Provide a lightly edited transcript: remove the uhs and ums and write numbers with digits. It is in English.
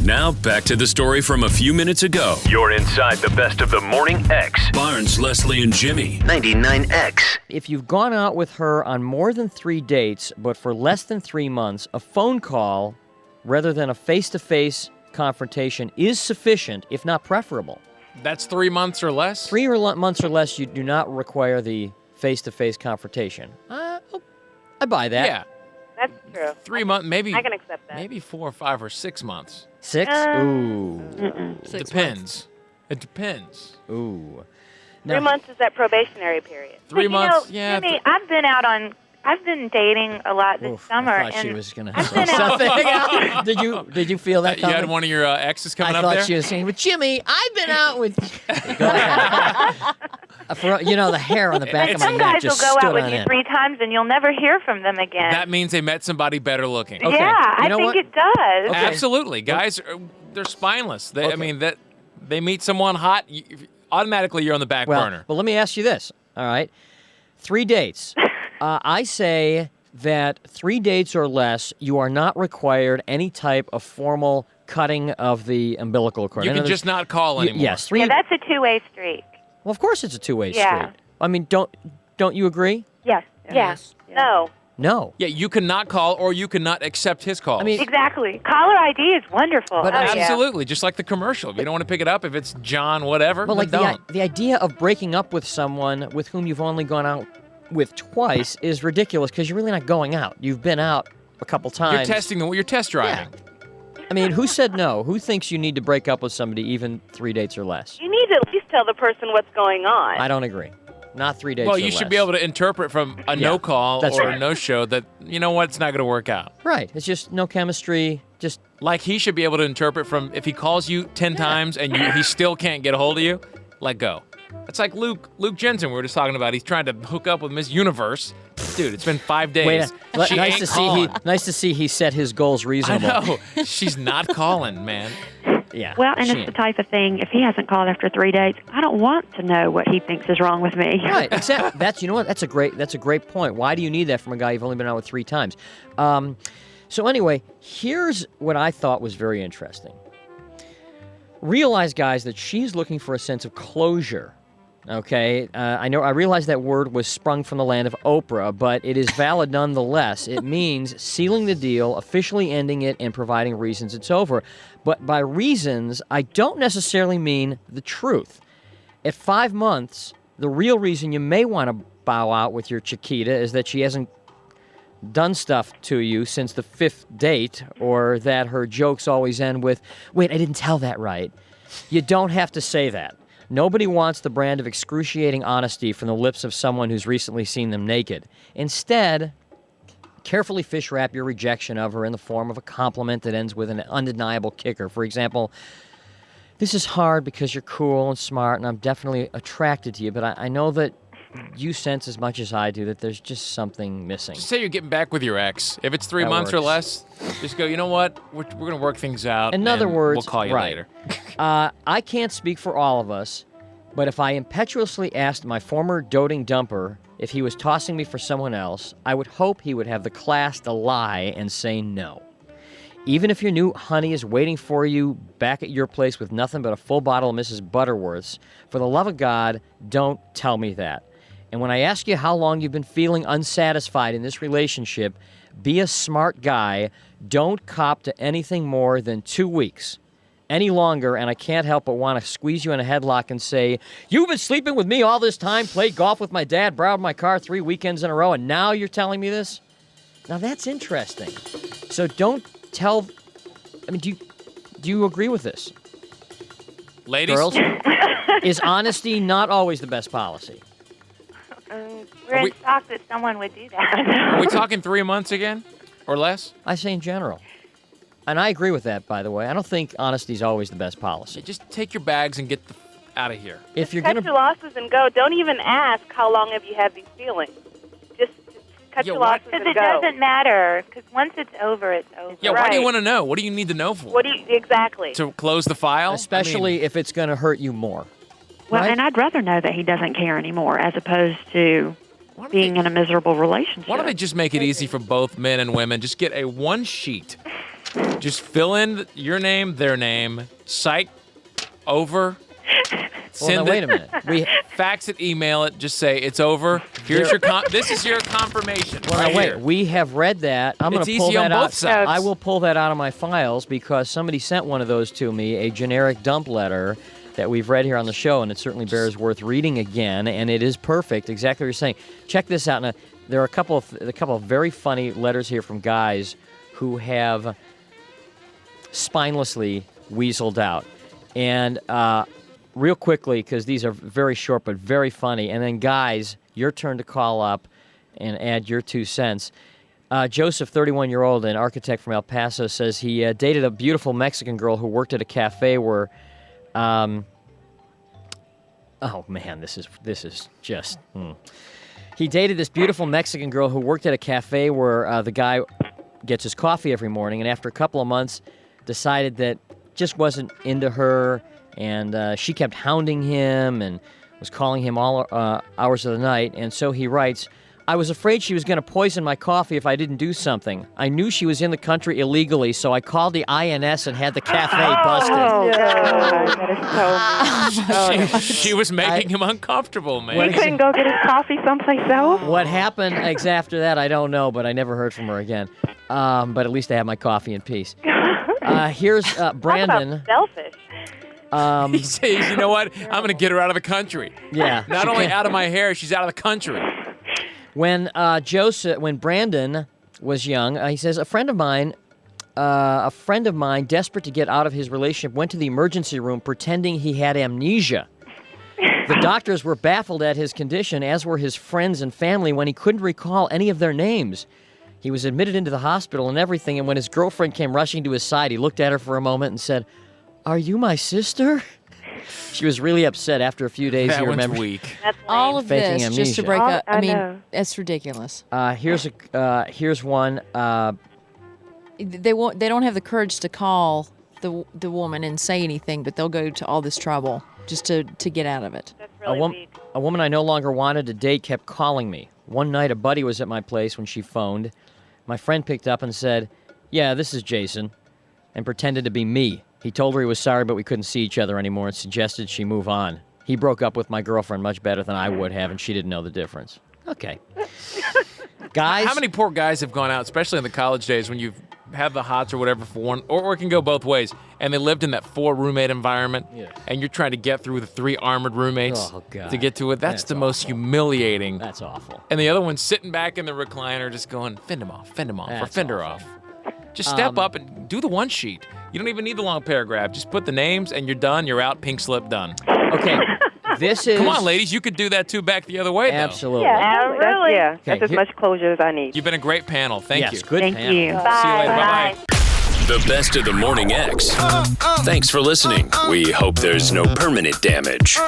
Now back to the story from a few minutes ago. You're inside the best of the Morning X. Barnes, Leslie, and Jimmy. 99X. If you've gone out with her on more than 3 dates, but for less than 3 months, a phone call rather than a face-to-face confrontation is sufficient, if not preferable. That's 3 months or less? 3 months or less, you do not require the face-to-face confrontation. I buy that. Yeah. That's true. 3 months, maybe. I can accept that. Maybe 4 or 5 or 6 months. 6? Ooh. Depends. It depends. Ooh. 3 months is that probationary period. 3 months, yeah. Jimmy, I've been dating a lot this summer. I thought and she was going to say something. Did you feel that You coming? had one of your exes coming I up there? thought she was saying, but Jimmy, I've been out with... Go ahead. The hair on the back of my some neck guys will just go stood out with on you end. 3 times and you'll never hear from them again. That means they met somebody better looking. Okay. Yeah, You I know think what? it does. Okay. Absolutely. Guys, they're spineless. They, Okay. I mean, they meet someone hot, automatically you're on the back burner. But let me ask you this, all right? 3 dates. I say that 3 dates or less, you are not required any type of formal cutting of the umbilical cord. You In can other- just not call anymore. Yes. Yeah, that's a two-way street. Well, of course it's a two-way Yeah. street. I mean, don't you agree? Yes. Yes. No. No. Yeah, you cannot call or you cannot accept his calls. I mean, Exactly. Caller ID is wonderful. But absolutely, just like the commercial. If you don't want to pick it up, if it's John whatever, But like then don't. the idea of breaking up with someone with whom you've only gone out with twice is ridiculous because you're really not going out. You've been out a couple times. You're test driving. I mean, who said no? Who thinks you need to break up with somebody even 3 dates or less? You need to at least tell the person what's going on. I don't agree. Not 3 dates Well, or you less. should be able to interpret from a no call that's or right. a no show that, you know what, it's not going to work out. Right. It's just no chemistry. Just Like he should be able to interpret from if he calls you 10 times and he still can't get a hold of you, let go. It's like Luke Jensen we were just talking about. He's trying to hook up with Miss Universe. Dude, it's been 5 days. She nice ain't to calling. see nice to see he set his goals I reasonable. know. She's not calling, man. Yeah. Well, and she it's the ain't. type of thing, if he hasn't called after 3 dates, I don't want to know what he thinks is wrong with me. Right, exactly. You know what? That's a great point. Why do you need that from a guy you've only been out with 3 times? So anyway, here's what I thought was very interesting. Realize, guys, that she's looking for a sense of closure. Okay, I realize that word was sprung from the land of Oprah, but it is valid nonetheless. It means sealing the deal, officially ending it, and providing reasons it's over. But by reasons, I don't necessarily mean the truth. At 5 months, the real reason you may want to bow out with your Chiquita is that she hasn't done stuff to you since the 5th date, or that her jokes always end with, "Wait, I didn't tell that right." You don't have to say that. Nobody wants the brand of excruciating honesty from the lips of someone who's recently seen them naked. Instead, carefully fish wrap your rejection of her in the form of a compliment that ends with an undeniable kicker. For example, "This is hard because you're cool and smart, and I'm definitely attracted to you, but I know that you sense as much as I do that there's just something missing." Just say you're getting back with your ex. If it's 3 That months or works. less, just go, you know what? We're going to work things out. In other and words, we'll call you right. later. I can't speak for all of us, but if I impetuously asked my former doting dumper if he was tossing me for someone else, I would hope he would have the class to lie and say no. Even if your new honey is waiting for you back at your place with nothing but a full bottle of Mrs. Butterworth's, for the love of God, don't tell me that. And when I ask you how long you've been feeling unsatisfied in this relationship, be a smart guy. Don't cop to anything more than 2 weeks. Any longer, and I can't help but want to squeeze you in a headlock and say, "You've been sleeping with me all this time, played golf with my dad, borrowed my car 3 weekends in a row, and now you're telling me this?" Now that's interesting. So don't tell... I mean, do you agree with this? Ladies? Girls? Is honesty not always the best policy? We're in shock that someone would do that. Are we talking 3 months again or less? I say in general. And I agree with that, by the way. I don't think honesty is always the best policy. Just take your bags and get out of here. If you're Cut going your losses and go. Don't even ask how long have you had these feelings. Just cut your losses Because and it go. doesn't matter. Because once it's over, it's over. Yeah, why do you want to know? What do you need to know for? What do you exactly? To close the file? Especially if it's going to hurt you more. Well, Right? and I'd rather know that he doesn't care anymore as opposed to being in a miserable relationship. Why don't they just make it easy for both men and women? Just get a one sheet. Just fill in your name, their name, psych, over. Well, now, wait a minute. Fax it, email it. Just say it's over. Here's your. This is your confirmation. Well, right now, wait. here. We have read that. I'm going to pull easy on that both out. sides. I will pull that out of my files because somebody sent one of those to me, a generic dump letter that we've read here on the show, and it certainly bears worth reading again. And it is perfect. Exactly what you're saying. Check this out. Now, there are a couple of very funny letters here from guys who have spinelessly weaseled out, and real quickly, because these are very short but very funny. And then, guys, your turn to call up and add your 2 cents. Joseph, 31-year-old, an architect from El Paso, says he dated a beautiful Mexican girl who worked at a cafe where, oh man, this is just. He dated this beautiful Mexican girl who worked at a cafe where the guy gets his coffee every morning, and after a couple of months, decided that just wasn't into her. And she kept hounding him and was calling him all hours of the night. And so he writes, I was afraid she was going to poison my coffee if I didn't do something. I knew she was in the country illegally, so I called the INS and had the cafe busted. Oh, God. That is so... She was making him uncomfortable, man. He couldn't go get his coffee someplace else? What happened after that, I don't know, but I never heard from her again. But at least I had my coffee in peace. Here's Brandon. Talk about selfish. He says, you know what? I'm going to get her out of the country. Yeah. Not only out of my hair, she's out of the country. When Brandon was young, he says, a friend of mine, desperate to get out of his relationship, went to the emergency room pretending he had amnesia. The doctors were baffled at his condition, as were his friends and family, when he couldn't recall any of their names. He was admitted into the hospital and everything, and when his girlfriend came rushing to his side, he looked at her for a moment and said, "Are you my sister?" She was really upset. After a few days, That he one's remembered. weak. That's All lame. of Faking this just to amnesia. break up. I I mean, know. that's ridiculous. Here's one. They don't have the courage to call the woman and say anything, but they'll go to all this trouble just to get out of it. That's really weak. A woman I no longer wanted to date kept calling me. One night, a buddy was at my place when she phoned. My friend picked up and said, "Yeah, this is Jason," and pretended to be me. He told her he was sorry, but we couldn't see each other anymore and suggested she move on. He broke up with my girlfriend much better than I would have, and she didn't know the difference. Okay. Guys? How many poor guys have gone out, especially in the college days when you've had the hots or whatever for one, or it can go both ways, and they lived in that 4-roommate environment, and you're trying to get through the 3 armored roommates to get to it. That's the most humiliating. That's awful. And the other one's sitting back in the recliner just going, fend him off, or That's fend her awful. off. Just step up and do the one sheet. You don't even need the long paragraph. Just put the names and you're done. You're out. Pink slip done. Okay. This is... Come on, ladies. You could do that too back the other way, though. Absolutely. Yeah, really. That's as much closure as I need. You've been a great panel. Thank you. Yes, good Thank panel. you. See you later. Bye-bye. The best of the Morning X. Thanks for listening. We hope there's no permanent damage.